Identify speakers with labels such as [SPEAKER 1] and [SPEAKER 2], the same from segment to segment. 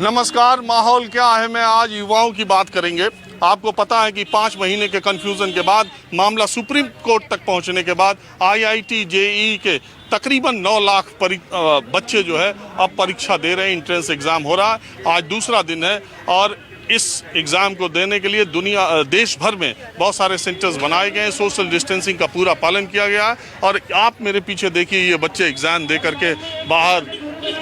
[SPEAKER 1] नमस्कार। माहौल क्या है में आज युवाओं की बात करेंगे। आपको पता है कि 5 महीने के कंफ्यूजन के बाद मामला सुप्रीम कोर्ट तक पहुंचने के बाद आईआईटी जेईई के तकरीबन 9 लाख बच्चे जो है अब परीक्षा दे रहे हैं। एंट्रेंस एग्जाम हो रहा है, आज दूसरा दिन है और इस एग्ज़ाम को देने के लिए देश भर में बहुत सारे सेंटर्स बनाए गए हैं। सोशल डिस्टेंसिंग का पूरा पालन किया गया है और आप मेरे पीछे देखिए, ये बच्चे एग्ज़ाम दे करके बाहर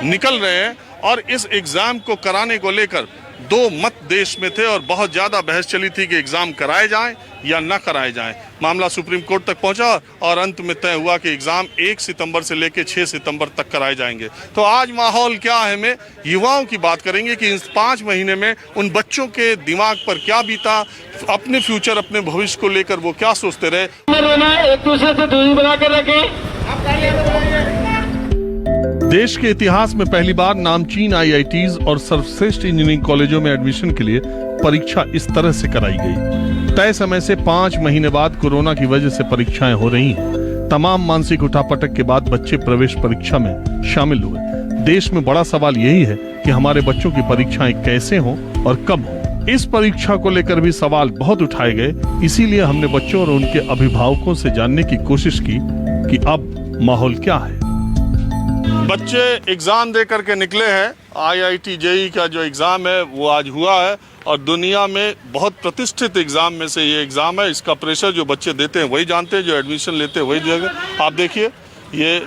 [SPEAKER 1] निकल रहे हैं। और इस एग्ज़ाम को कराने को लेकर 2 मत देश में थे और बहुत ज़्यादा बहस चली थी कि एग्ज़ाम कराए जाएं या न कराए जाएं। मामला सुप्रीम कोर्ट तक पहुंचा और अंत में तय हुआ कि एग्ज़ाम 1 सितंबर से लेकर 6 सितंबर तक कराए जाएंगे। तो आज माहौल क्या है में युवाओं की बात करेंगे कि इस 5 महीने में उन बच्चों के दिमाग पर क्या बीता, अपने फ्यूचर, अपने भविष्य को लेकर वो क्या सोचते रहे।
[SPEAKER 2] एक दूसरे से दूरी बनाकर रखें।
[SPEAKER 1] देश के इतिहास में पहली बार नामचीन आईआईटीज और सर्वश्रेष्ठ इंजीनियरिंग कॉलेजों में एडमिशन के लिए परीक्षा इस तरह से कराई गई। तय समय से 5 महीने बाद कोरोना की वजह से परीक्षाएं हो रही हैं। तमाम मानसिक उठापटक के बाद बच्चे प्रवेश परीक्षा में शामिल हुए। देश में बड़ा सवाल यही है कि हमारे बच्चों की परीक्षाएं कैसे हों और कब हों। इस परीक्षा को लेकर भी सवाल बहुत उठाए गए। इसीलिए हमने बच्चों और उनके अभिभावकों से जानने की कोशिश की कि अब माहौल क्या है। बच्चे एग्ज़ाम दे करके निकले हैं। आईआईटी जेईई का जो एग्ज़ाम है वो आज हुआ है और दुनिया में बहुत प्रतिष्ठित एग्ज़ाम में से ये एग्ज़ाम है। इसका प्रेशर जो बच्चे देते हैं वही जानते हैं, जो एडमिशन लेते हैं वही जगह। आप देखिए, ये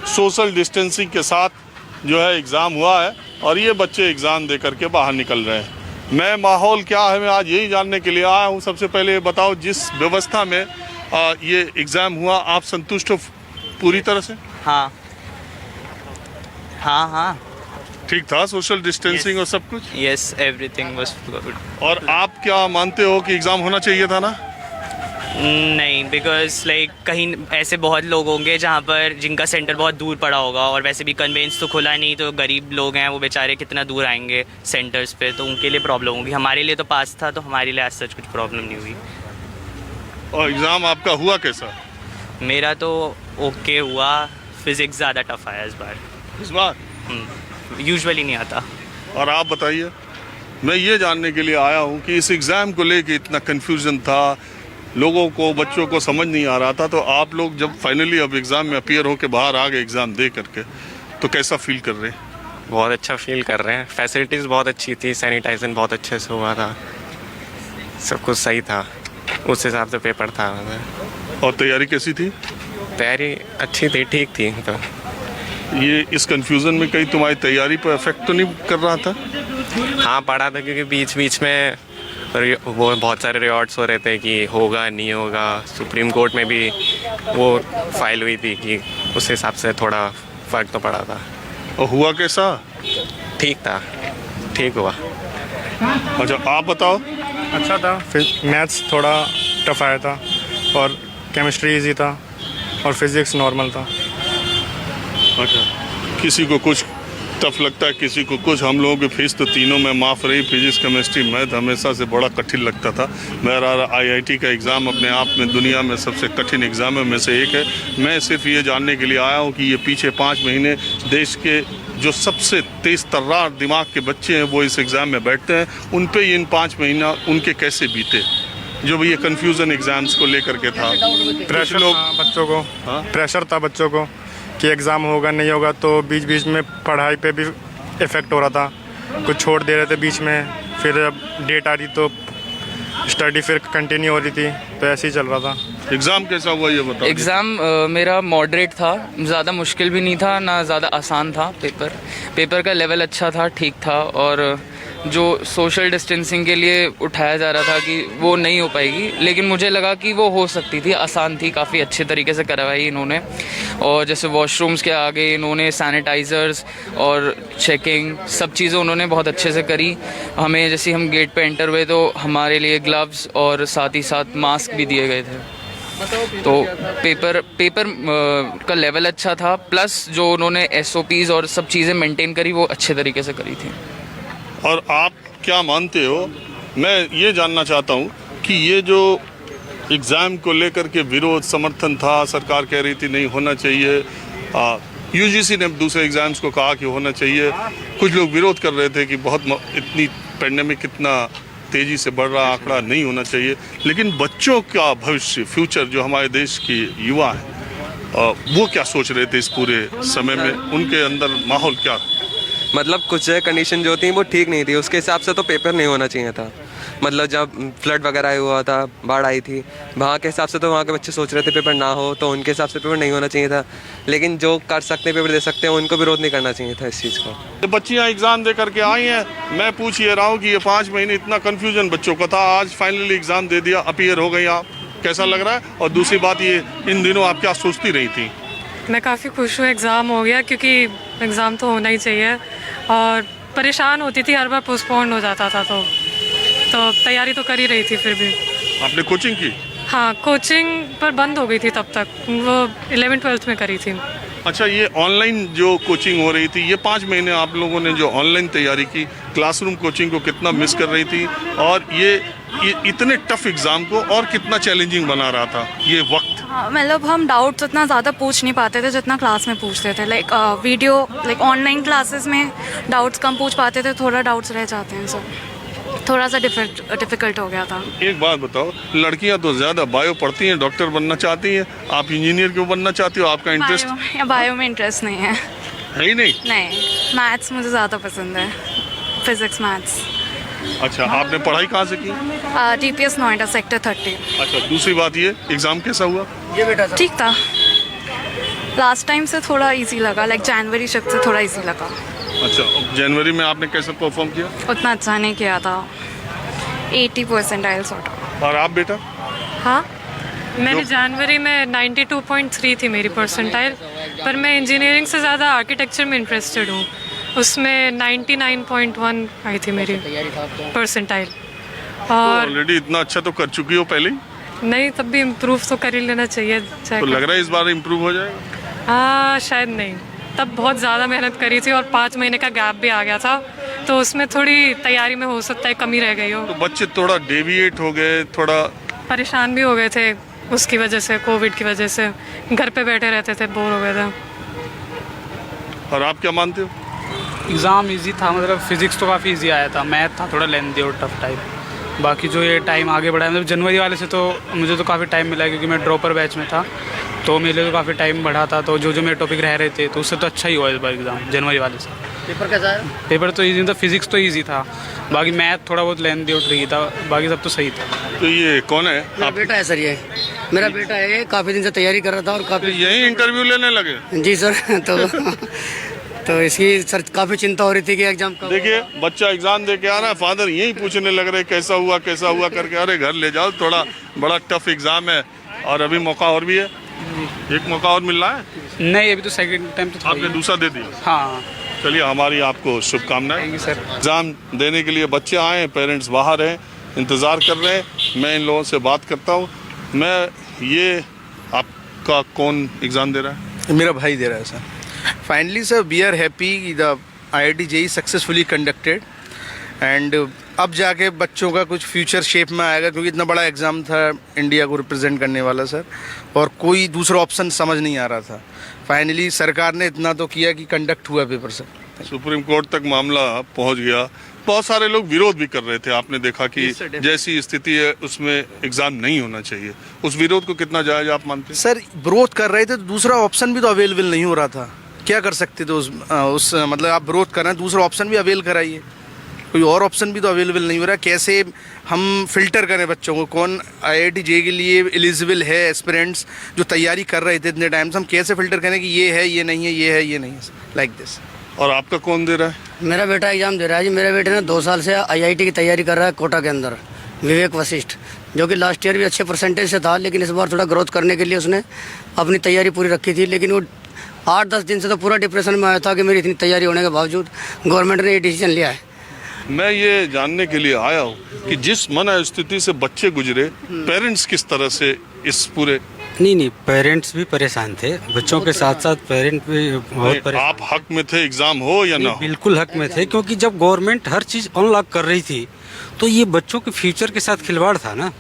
[SPEAKER 1] सोशल डिस्टेंसिंग के साथ जो है एग्ज़ाम हुआ है और ये बच्चे एग्ज़ाम दे करके बाहर निकल रहे हैं। मैं माहौल क्या है मैं आज यही जानने के लिए आया हूँ। सबसे पहले बताओ, जिस व्यवस्था में ये एग्ज़ाम हुआ, आप संतुष्ट हो पूरी तरह से?
[SPEAKER 3] हाँ
[SPEAKER 1] ठीक था, सोशल डिस्टेंसिंग और सब कुछ?
[SPEAKER 3] Yes, everything was good.
[SPEAKER 1] और आप क्या मानते हो कि एग्ज़ाम होना चाहिए था ना?
[SPEAKER 3] नहीं, बिकॉज लाइक कहीं ऐसे बहुत लोग होंगे जहाँ पर जिनका सेंटर बहुत दूर पड़ा होगा और वैसे भी कन्वेंस तो खुला नहीं, तो गरीब लोग हैं वो बेचारे कितना दूर आएंगे सेंटर्स पे, तो उनके लिए प्रॉब्लम होगी। हमारे लिए तो पास था, तो हमारे लिए आज सच कुछ प्रॉब्लम नहीं हुई।
[SPEAKER 1] और एग्ज़ाम आपका हुआ कैसा?
[SPEAKER 3] मेरा तो ओके हुआ। फिज़िक्स ज़्यादा टफ आया इस बार।
[SPEAKER 1] इस बार
[SPEAKER 3] यूजुअली नहीं आता।
[SPEAKER 1] और आप बताइए। मैं ये जानने के लिए आया हूँ कि इस एग्ज़ाम को लेके इतना कन्फ्यूज़न था, लोगों को, बच्चों को समझ नहीं आ रहा था, तो आप लोग जब फाइनली अब एग्ज़ाम में अपीयर होकर बाहर आ गए एग्ज़ाम दे करके, तो कैसा फील कर रहे हैं?
[SPEAKER 4] बहुत अच्छा फील कर रहे हैं। फैसिलिटीज़ बहुत अच्छी थी, सैनिटाइजेशन बहुत अच्छे से हुआ था, सब कुछ सही था, उस हिसाब से पेपर था।
[SPEAKER 1] और तैयारी कैसी थी?
[SPEAKER 4] तैयारी अच्छी थी, ठीक थी। तो
[SPEAKER 1] ये इस कन्फ्यूज़न में कहीं तुम्हारी तैयारी पर इफेक्ट तो नहीं कर रहा था?
[SPEAKER 4] हाँ, पड़ा था, क्योंकि बीच बीच में वो बहुत सारे रिकॉर्ड्स हो रहे थे कि होगा नहीं होगा। सुप्रीम कोर्ट में भी वो फाइल हुई थी कि उस हिसाब से थोड़ा फ़र्क तो पड़ा था।
[SPEAKER 1] और हुआ कैसा?
[SPEAKER 4] ठीक था, ठीक हुआ।
[SPEAKER 1] अच्छा, आप बताओ।
[SPEAKER 5] अच्छा था। फिर मैथ्स थोड़ा टफ आया था और केमिस्ट्री इजी था और फिज़िक्स नॉर्मल था।
[SPEAKER 1] अच्छा, किसी को कुछ टफ लगता है, किसी को कुछ। हम लोगों की फीस तो तीनों में माफ़ रही। फिजिक्स, केमिस्ट्री, मैथ हमेशा से बड़ा कठिन लगता था। मेरा आईआईटी का एग्ज़ाम अपने आप में दुनिया में सबसे कठिन एग्ज़ाम में से एक है। मैं सिर्फ ये जानने के लिए आया हूँ कि ये पीछे 5 महीने देश के जो सबसे तेज़ तर्रार दिमाग के बच्चे हैं वो इस एग्ज़ाम में बैठते हैं, उन पर इन 5 महीना उनके कैसे बीते, जो भी ये कन्फ्यूज़न एग्ज़ाम्स को लेकर के था।
[SPEAKER 5] प्रेशर लोग बच्चों को, प्रेशर था बच्चों को कि एग्ज़ाम होगा नहीं होगा, तो बीच बीच में पढ़ाई पे भी इफ़ेक्ट हो रहा था। कुछ छोड़ दे रहे थे बीच में, फिर डेट आ रही तो स्टडी फिर कंटिन्यू हो रही थी, तो ऐसे ही चल रहा था।
[SPEAKER 1] एग्ज़ाम कैसा हुआ ये बताओ।
[SPEAKER 6] एग्ज़ाम मेरा मॉडरेट था, ज़्यादा मुश्किल भी नहीं था ना ज़्यादा आसान था। पेपर का लेवल अच्छा था, ठीक था। और जो सोशल डिस्टेंसिंग के लिए उठाया जा रहा था कि वो नहीं हो पाएगी, लेकिन मुझे लगा कि वो हो सकती थी, आसान थी, काफ़ी अच्छे तरीके से करवाई इन्होंने। और जैसे वॉशरूम्स के आगे इन्होंने सैनिटाइज़र्स और चेकिंग सब चीज़ें उन्होंने बहुत अच्छे से करी। हमें जैसे हम गेट पे एंटर हुए तो हमारे लिए ग्लव्स और साथ ही साथ मास्क भी दिए गए थे। तो पेपर का लेवल अच्छा था, प्लस जो उन्होंने SOPs और सब चीज़ें मेंटेन करी वो अच्छे तरीके से करी थी।
[SPEAKER 1] और आप क्या मानते हो? मैं ये जानना चाहता हूँ कि ये जो एग्ज़ाम को लेकर के विरोध समर्थन था, सरकार कह रही थी नहीं होना चाहिए, यूजीसी ने दूसरे एग्जाम्स को कहा कि होना चाहिए। कुछ लोग विरोध कर रहे थे कि इतनी पैंडेमिक कितना तेजी से बढ़ रहा आंकड़ा नहीं होना चाहिए। लेकिन बच्चों का भविष्य, फ्यूचर, जो हमारे देश के युवा हैं, वो क्या सोच रहे थे इस पूरे समय में? उनके अंदर माहौल क्या?
[SPEAKER 7] मतलब कुछ कंडीशन जो थी वो ठीक नहीं थी, उसके हिसाब से तो पेपर नहीं होना चाहिए था। मतलब जब फ्लड वगैरह हुआ था, बाढ़ आई थी, वहाँ के हिसाब से तो वहाँ के बच्चे सोच रहे थे पेपर ना हो, तो उनके हिसाब से पेपर नहीं होना चाहिए था। लेकिन जो कर सकते हैं, पेपर दे सकते हैं, उनको विरोध नहीं करना चाहिए था इस चीज़ को।
[SPEAKER 1] ये बच्चियाँ एग्ज़ाम दे करके आई हैं, मैं पूछ ये रहा हूँ कि ये 5 महीने इतना कन्फ्यूजन बच्चों का था, आज फाइनली एग्ज़ाम दे दिया, अपीयर हो गई आप, कैसा लग रहा है? और दूसरी बात, ये इन दिनों आप क्या सोचती रही थी?
[SPEAKER 8] मैं काफ़ी खुश हूँ एग्ज़ाम हो गया, क्योंकि एग्ज़ाम तो होना ही चाहिए। और परेशान होती थी, हर बार पोस्टपोन हो जाता था, तो तैयारी तो कर ही रही थी फिर भी।
[SPEAKER 1] आपने कोचिंग की?
[SPEAKER 8] हाँ, कोचिंग पर बंद हो गई थी तब तक, वो 11th-12th में करी थी।
[SPEAKER 1] अच्छा, ये ऑनलाइन जो कोचिंग हो रही थी, ये 5 महीने आप लोगों ने जो ऑनलाइन तैयारी की, क्लासरूम कोचिंग को कितना मिस कर रही थी? और ये इतने टफ एग्ज़ाम को और कितना चैलेंजिंग बना रहा था ये वक्त?
[SPEAKER 9] हाँ, मतलब हम डाउट्स उतना ज़्यादा पूछ नहीं पाते थे जितना क्लास में पूछते थे। लाइक ऑनलाइन क्लासेस में डाउट्स कम पूछ पाते थे, थोड़ा डाउट्स रह जाते हैं, सो थोड़ा सा डिफ़िकल्ट हो गया था।
[SPEAKER 1] एक बात बताओ, लड़कियां तो ज़्यादा बायो पढ़ती हैं, डॉक्टर बनना चाहती हैं, आप इंजीनियर क्यों बनना चाहती हो? आपका इंटरेस्ट?
[SPEAKER 9] बायो में इंटरेस्ट नहीं है।
[SPEAKER 1] है ही नहीं?
[SPEAKER 9] नहीं, मैथ्स मुझे ज़्यादा पसंद है, फिज़िक्स, मैथ्स।
[SPEAKER 1] अच्छा, आपने पढ़ाई कहाँ से की?
[SPEAKER 9] TPS Noida, sector 30।
[SPEAKER 1] अच्छा, दूसरी बात, ये एग्ज़ाम कैसा हुआ?
[SPEAKER 9] ठीक था, लास्ट टाइम से थोड़ा इजी लगा, लाइक जनवरी शिफ्ट से थोड़ा इजी लगा।
[SPEAKER 1] अच्छा, जनवरी में आपने कैसे परफॉर्म किया?
[SPEAKER 9] उतना अच्छा नहीं किया था, 80% आइल सॉर्ट।
[SPEAKER 1] और आप बेटा?
[SPEAKER 8] हाँ, मैंने जनवरी में 92.3 थी मेरी परसेंटाइल, पर मैं इंजीनियरिंग से ज़्यादा आर्किटेक्चर में इंटरेस्टेड हूँ, उसमें 99.1 आई थी मेरी परसेंटाइल। और
[SPEAKER 1] ऑलरेडी इतना अच्छा तो कर चुकी हो पहले ही?
[SPEAKER 8] नहीं, तब भी इम्प्रूव तो कर ही लेना चाहिए।
[SPEAKER 1] तो लग रहा है इस बार इम्प्रूव हो जाएगा?
[SPEAKER 8] हाँ, शायद नहीं, तब बहुत ज़्यादा मेहनत करी थी और 5 महीने का गैप भी आ गया था, तो उसमें थोड़ी तैयारी में हो सकता है कमी रह गई हो।
[SPEAKER 1] तो बच्चे थोड़ा डेविएट हो गए, थोड़ा
[SPEAKER 8] परेशान भी हो गए थे उसकी वजह से, कोविड की वजह से घर पे बैठे रहते थे, बोर हो गए थे।
[SPEAKER 1] और आप क्या मानते हो?
[SPEAKER 10] एग्ज़ाम इजी था, मतलब फिज़िक्स तो काफ़ी इजी आया था, मैथ था थोड़ा लेंथी और टफ टाइप। बाकी जो ये टाइम आगे बढ़ा है, मतलब जनवरी वाले से तो मुझे तो काफ़ी टाइम मिला, क्योंकि मैं ड्रॉपर बैच में था, तो मेरे लिए तो काफ़ी टाइम बढ़ा था, तो जो मेरे टॉपिक रह रहे थे, तो उससे तो अच्छा ही हुआ इस बार एग्ज़ाम जनवरी वाले से।
[SPEAKER 2] पेपर कैसा है?
[SPEAKER 10] पेपर तो ईजी था, फिज़िक्स तो ईजी था, बाकी मैथ थोड़ा बहुत लेंथी और ट्रिकी था, बाकी सब तो सही था।
[SPEAKER 1] तो ये कौन है?
[SPEAKER 2] मेरा बेटा है सर, ये मेरा बेटा है, ये काफ़ी दिन से तैयारी कर रहा था और काफ़ी।
[SPEAKER 1] यही इंटरव्यू लेने लगे?
[SPEAKER 2] जी सर, तो इसकी सर काफ़ी चिंता हो रही थी कि एग्जाम कब।
[SPEAKER 1] देखिए, बच्चा एग्जाम दे के आ रहा है, फादर यही पूछने लग रहे कैसा हुआ करके, अरे घर ले जाओ, थोड़ा बड़ा टफ एग्जाम है और अभी मौका और भी है, एक मौका और मिल रहा है।
[SPEAKER 10] नहीं, अभी तो सेकंड टाइम तो
[SPEAKER 1] आपने दूसरा दे दिया?
[SPEAKER 10] हाँ।
[SPEAKER 1] चलिए, हमारी आपको शुभकामनाएं
[SPEAKER 10] सर।
[SPEAKER 1] एग्ज़ाम देने के लिए बच्चे आए हैं, पेरेंट्स बाहर हैं, इंतज़ार कर रहे हैं, मैं इन लोगों से बात करता हूँ। ये आपका कौन एग्ज़ाम दे रहा है?
[SPEAKER 11] मेरा भाई दे रहा है sir. Finally sir, we are happy the IIT JEE successfully conducted, and अब जाके बच्चों का कुछ फ्यूचर शेप में आएगा, क्योंकि इतना बड़ा एग्ज़ाम था इंडिया को रिप्रेजेंट करने वाला सर, और कोई दूसरा ऑप्शन समझ नहीं आ रहा था। फाइनली सरकार ने इतना तो किया कि कंडक्ट हुआ पेपर सर।
[SPEAKER 1] सुप्रीम कोर्ट तक मामला पहुंच गया, बहुत सारे लोग विरोध भी कर रहे थे, आपने देखा कि जैसी स्थिति है उसमें एग्जाम नहीं होना चाहिए, उस विरोध को कितना जायज आप मानते हैं?
[SPEAKER 11] सर, विरोध कर रहे थे तो दूसरा ऑप्शन भी तो अवेलेबल नहीं हो रहा था, क्या कर सकते थे उस मतलब आप विरोध कर रहे हैं, दूसरा ऑप्शन भी अवेल कराइए, कोई और ऑप्शन भी तो अवेलेबल नहीं हो रहा। कैसे हम फिल्टर करें बच्चों को, कौन IIT JEE के लिए एलिजिबल है, एस्पिरेंट्स जो तैयारी कर रहे थे इतने टाइम से, हम कैसे फिल्टर करें कि ये है, ये नहीं है, ये है, ये नहीं है, लाइक दिस।
[SPEAKER 1] और आपका कौन दे रहा है?
[SPEAKER 2] मेरा बेटा एग्जाम दे रहा है जी। मेरे बेटे ने 2 साल से IIT की तैयारी कर रहा है कोटा के अंदर, विवेक वशिष्ठ, जो कि लास्ट ईयर भी अच्छे परसेंटेज से था, लेकिन इस बार थोड़ा ग्रोथ करने के लिए उसने अपनी तैयारी पूरी रखी थी, लेकिन वो 8-10 दिन से तो पूरा डिप्रेशन में आया था कि मेरी इतनी तैयारी होने के बावजूद गवर्नमेंट ने ये डिसीजन लिया है।
[SPEAKER 1] मैं ये जानने के लिए आया हूँ कि जिस मन स्थिति से बच्चे गुजरे, पेरेंट्स किस तरह से इस पूरे।
[SPEAKER 12] नहीं, पेरेंट्स भी परेशान थे, बच्चों के साथ साथ पेरेंट्स भी बहुत परेशान।
[SPEAKER 1] आप हक में थे एग्जाम हो या ना हो?
[SPEAKER 12] बिल्कुल हक में थे, क्योंकि जब गवर्नमेंट हर चीज़ अनलॉक कर रही थी तो ये बच्चों के फ्यूचर के साथ खिलवाड़ था ना।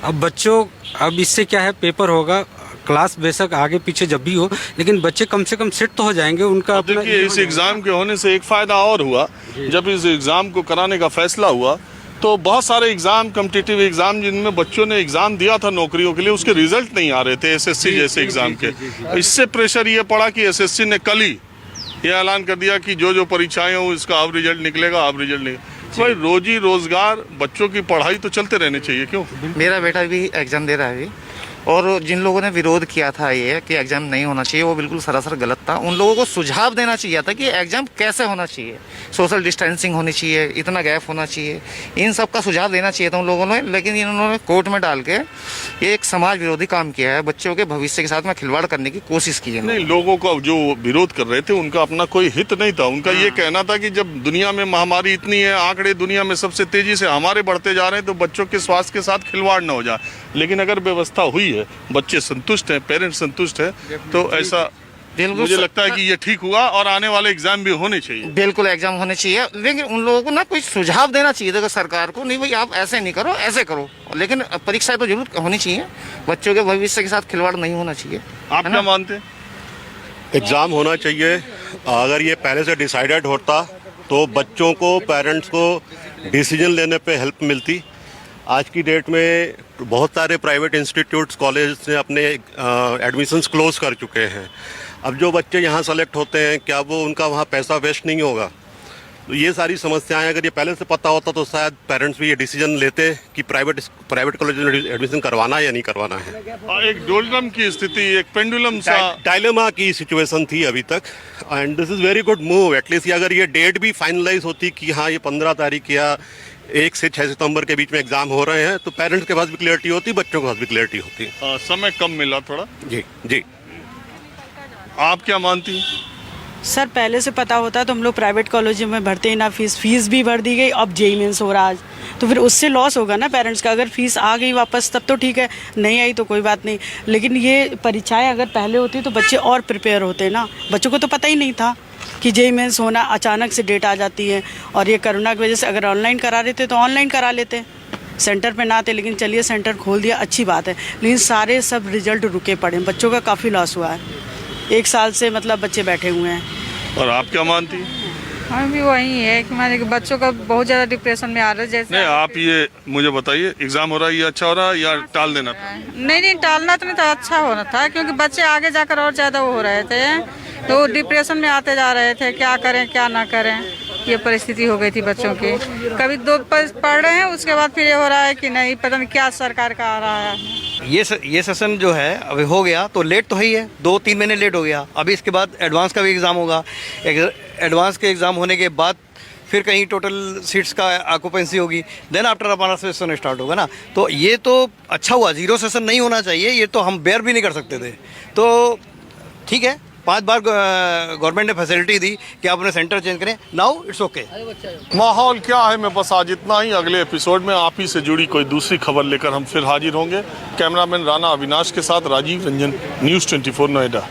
[SPEAKER 12] अब इससे क्या है, पेपर होगा, क्लास बेशक आगे पीछे जब भी हो, लेकिन बच्चे कम से कम सेट तो हो जाएंगे। उनका
[SPEAKER 1] अब देखिए इस एग्ज़ाम के होने से एक फ़ायदा और हुआ, जब इस एग्ज़ाम को कराने का फैसला हुआ तो बहुत सारे एग्ज़ाम, कम्पिटिटिव एग्ज़ाम जिनमें बच्चों ने एग्ज़ाम दिया था नौकरियों के लिए, उसके रिजल्ट नहीं आ रहे थे एसएससी जैसे एग्ज़ाम के। इससे प्रेशर ये पड़ा कि एसएससी ने कल ही ये ऐलान कर दिया कि जो जो परीक्षाएं हो इसका अब रिजल्ट निकलेगा, अब रिजल्ट निकलेगा। भाई रोजी रोजगार, बच्चों की पढ़ाई तो चलते रहने चाहिए, क्यों?
[SPEAKER 13] मेरा बेटा भी एग्ज़ाम दे रहा है अभी, और जिन लोगों ने विरोध किया था ये कि एग्ज़ाम नहीं होना चाहिए, वो बिल्कुल सरासर गलत था। उन लोगों को सुझाव देना चाहिए था कि एग्ज़ाम कैसे होना चाहिए, सोशल डिस्टेंसिंग होनी चाहिए, इतना गैप होना चाहिए, इन सब का सुझाव देना चाहिए था उन लोगों ने। लेकिन इन्होंने कोर्ट में डाल के ये एक समाज विरोधी काम किया है, बच्चों के भविष्य के साथ में खिलवाड़ करने की कोशिश की है।
[SPEAKER 1] नहीं, लोगों का जो विरोध कर रहे थे उनका अपना कोई हित नहीं था। उनका ये कहना था कि जब दुनिया में महामारी इतनी है, आंकड़े दुनिया में सबसे तेजी से हमारे बढ़ते जा रहे हैं, तो बच्चों के स्वास्थ्य के साथ खिलवाड़ न हो जाए। लेकिन अगर व्यवस्था हुई है, बच्चे संतुष्ट हैं, पेरेंट्स संतुष्ट हैं, तो ऐसा मुझे लगता है कि ये ठीक हुआ और आने वाले एग्जाम भी होने चाहिए।
[SPEAKER 13] बिल्कुल एग्जाम होने चाहिए, लेकिन उन लोगों को ना कोई सुझाव देना चाहिए था सरकार को, नहीं भाई आप ऐसे नहीं करो, ऐसे करो। लेकिन परीक्षा तो जरूर होनी चाहिए, बच्चों के भविष्य के साथ खिलवाड़ नहीं होना चाहिए।
[SPEAKER 1] आप क्या मानते हैं?
[SPEAKER 14] एग्ज़ाम होना चाहिए। अगर ये पहले से डिसाइडेड होता तो बच्चों को, पेरेंट्स को डिसीजन लेने पे हेल्प मिलती। आज की डेट में बहुत सारे प्राइवेट इंस्टीट्यूट्स, कॉलेज ने अपने एडमिशन्स क्लोज कर चुके हैं। अब जो बच्चे यहाँ सेलेक्ट होते हैं, क्या वो उनका वहाँ पैसा वेस्ट नहीं होगा? तो ये सारी समस्याएं अगर ये पहले से पता होता तो शायद पेरेंट्स भी ये डिसीजन लेते कि प्राइवेट कॉलेज में एडमिशन करवाना है या नहीं करवाना है।
[SPEAKER 1] एक डोलरम की स्थिति, एक पेंडुलम सा
[SPEAKER 14] डायलेमा की सिचुएशन थी अभी तक, and this is very good move. At least अगर ये डेट भी फाइनलाइज होती कि हाँ ये 15 तारीख या 1 से 6 सितंबर के बीच में एग्जाम हो रहे हैं, तो पेरेंट्स के पास भी क्लियरिटी होती, बच्चों के पास भी क्लियरिटी होती।
[SPEAKER 1] समय कम मिला थोड़ा।
[SPEAKER 14] जी जी।
[SPEAKER 1] आप क्या मानती?
[SPEAKER 15] सर पहले से पता होता तो हम लोग प्राइवेट कॉलेज में भरते ही ना, फीस भी भर दी गई, अब जेईई मेंस हो रहा आज, तो फिर उससे लॉस होगा ना पेरेंट्स का। अगर फीस आ गई वापस तब तो ठीक है, नहीं आई तो कोई बात नहीं, लेकिन ये परीक्षाएं अगर पहले होती तो बच्चे और प्रिपेयर होते ना। बच्चों को तो पता ही नहीं था कि जेईई मेंस होना, अचानक से डेट आ जाती है। और ये कोरोना की वजह से अगर ऑनलाइन करा रहे थे तो ऑनलाइन करा लेते, सेंटर पे ना आते। लेकिन चलिए सेंटर खोल दिया, अच्छी बात है, लेकिन सारे सब रिजल्ट रुके पड़े, बच्चों का काफ़ी लॉस हुआ है। 1 साल से मतलब बच्चे बैठे हुए हैं।
[SPEAKER 1] और आप क्या मानती हैं?
[SPEAKER 16] हम भी वही है कि हमारे बच्चों का बहुत ज़्यादा डिप्रेशन में आ रहा है। जैसे नहीं,
[SPEAKER 1] आप ये मुझे बताइए, एग्जाम हो रहा है, ये अच्छा हो रहा है या टाल देना था?
[SPEAKER 16] नहीं टालना तो नहीं था, अच्छा होना था, क्योंकि बच्चे आगे जाकर और ज़्यादा वो हो रहे थे, तो डिप्रेशन में आते जा रहे थे, क्या करें क्या ना करें, ये परिस्थिति हो गई थी बच्चों की। कभी 2 पढ़ रहे हैं, उसके बाद फिर ये हो रहा है कि नहीं पता नहीं क्या सरकार का आ रहा है।
[SPEAKER 17] ये सेशन जो है अभी हो गया तो लेट तो है ही है, 2-3 महीने लेट हो गया। अभी इसके बाद एडवांस का भी एग्ज़ाम होगा, एडवांस के एग्ज़ाम होने के बाद फिर कहीं टोटल सीट्स का ऑक्यूपेंसी होगी, देन आफ्टर हमारा सेशन स्टार्ट होगा ना। तो ये तो अच्छा हुआ, 0 सेशन नहीं होना चाहिए, ये तो हम बेयर भी नहीं कर सकते थे। तो ठीक है, 5 बार गवर्नमेंट ने फैसिलिटी दी कि आप अपने सेंटर चेंज करें, नाउ इट्स ओके।
[SPEAKER 1] माहौल क्या है, मैं बस आज इतना ही। अगले एपिसोड में आप ही से जुड़ी कोई दूसरी खबर लेकर हम फिर हाजिर होंगे। कैमरामैन राणा अविनाश के साथ राजीव रंजन, न्यूज़ 24 नोएडा।